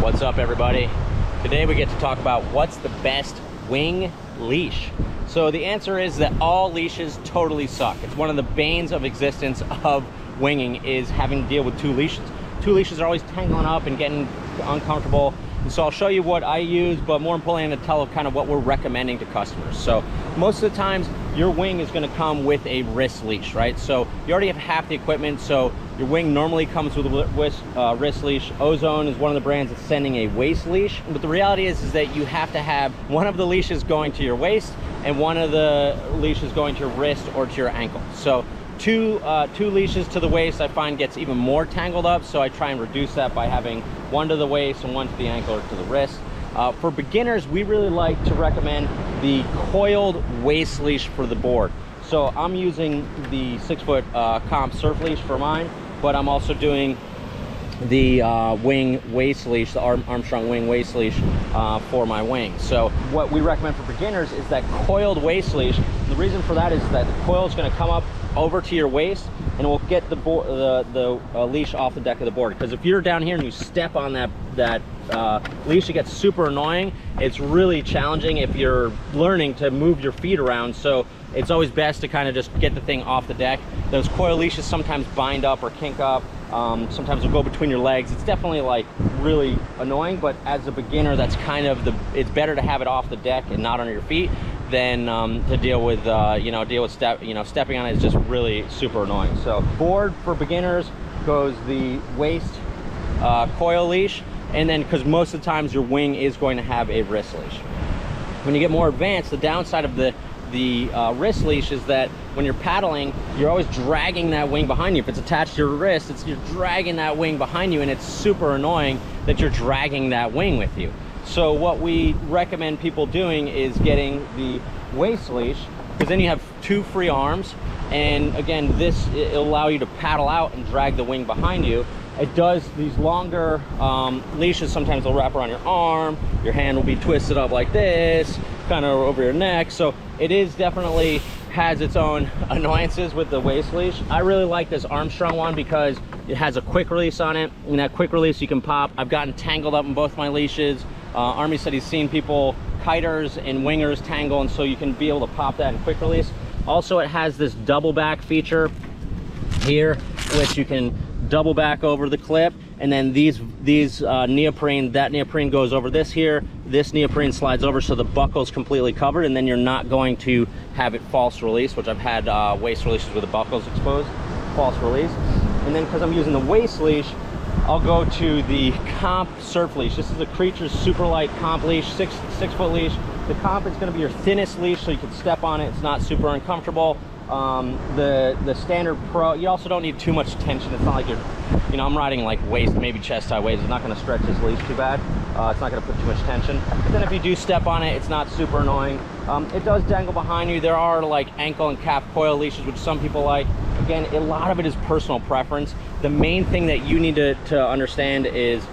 What's up, everybody? Today we get to talk about what's the best wing leash. So the answer is that all leashes totally suck. It's one of the banes of existence of winging is having to deal with two leashes. Two leashes are always tangling up and getting uncomfortable. And so I'll show you what I use, but more importantly, I'm gonna tell kind of what we're recommending to customers. So most of the times, your wing is gonna come with a wrist leash, right? So you already have half the equipment, so your wing normally comes with a wrist leash. Ozone is one of the brands that's sending a waist leash. But the reality is that you have to have one of the leashes going to your waist and one of the leashes going to your wrist or to your ankle. So two leashes to the waist I find gets even more tangled up, so I try and reduce that by having one to the waist and one to the ankle or to the wrist. For beginners, we really like to recommend the coiled waist leash for the board. So I'm using the 6-foot comp surf leash for mine, but I'm also doing the wing waist leash, the Armstrong wing waist leash for my wing. So what we recommend for beginners is that coiled waist leash. The reason for that is that the coil is going to come up over to your waist and it will get the leash off the deck of the board. Because if you're down here and you step on that leash, it gets super annoying. It's really challenging if you're learning to move your feet around. So it's always best to kind of just get the thing off the deck. Those coil leashes sometimes bind up or kink up. Sometimes they'll go between your legs. It's definitely like really annoying, but as a beginner, that's kind of it's better to have it off the deck and not under your feet than to deal with stepping on it is just really super annoying. So board for beginners goes the waist coil leash, and then because most of the times your wing is going to have a wrist leash. When you get more advanced, the downside of the wrist leash is that when you're paddling, you're always dragging that wing behind you. If it's attached to your wrist, you're dragging that wing behind you, and it's super annoying that you're dragging that wing with you. So what we recommend people doing is getting the waist leash, because then you have two free arms, and again, it'll allow you to paddle out and drag the wing behind you. It does these longer leashes. Sometimes they'll wrap around your arm, your hand will be twisted up like this, kind of over your neck. So it is definitely has its own annoyances with the waist leash. I really like this Armstrong one because it has a quick release on it, and that quick release you can pop. I've gotten tangled up in both my leashes. Army said he's seen people, kiters and wingers, tangle, and so you can be able to pop that in quick release. Also, it has this double back feature here, which you can double back over the clip, and then these neoprene, that neoprene goes over this here, this neoprene slides over so the buckle's completely covered, and then you're not going to have it false release, which I've had waist releases with the buckles exposed, false release. And then because I'm using the waist leash, I'll go to the comp surf leash. This is the Creature's super light comp leash, six foot leash. The comp is going to be your thinnest leash, so you can step on it. It's not super uncomfortable. The standard pro, you also don't need too much tension. It's not like you're, I'm riding like waist, maybe chest high waist. It's not going to stretch this leash too bad. It's not going to put too much tension. But then if you do step on it, it's not super annoying. It does dangle behind you. There are like ankle and calf coil leashes, which some people like. Again, a lot of it is personal preference. The main thing that you need to understand is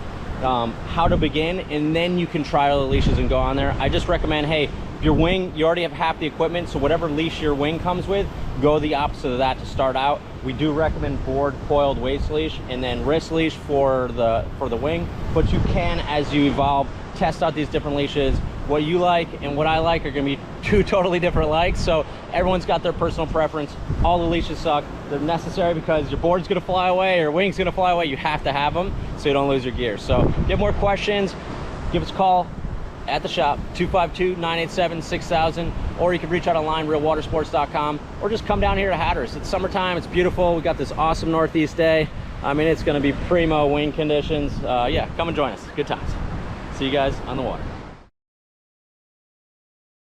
how to begin, and then you can try all the leashes and go on there. I just recommend, hey, your wing, you already have half the equipment, so whatever leash your wing comes with, go the opposite of that to start out. We do recommend board coiled waist leash and then wrist leash for the wing, but you can, as you evolve, test out these different leashes. What you like and what I like are going to be two totally different likes, so everyone's got their personal preference. All the leashes suck. They're necessary because your board's going to fly away, your wing's going to fly away. You have to have them so you don't lose your gear. So if you have more questions, give us a call at the shop, 252-987-6000, or you can reach out online, realwatersports.com, or just come down here to Hatteras. It's summertime, it's beautiful. We got this awesome northeast day. I mean, it's going to be primo wing conditions. Yeah, come and join us. Good times. See you guys on the water.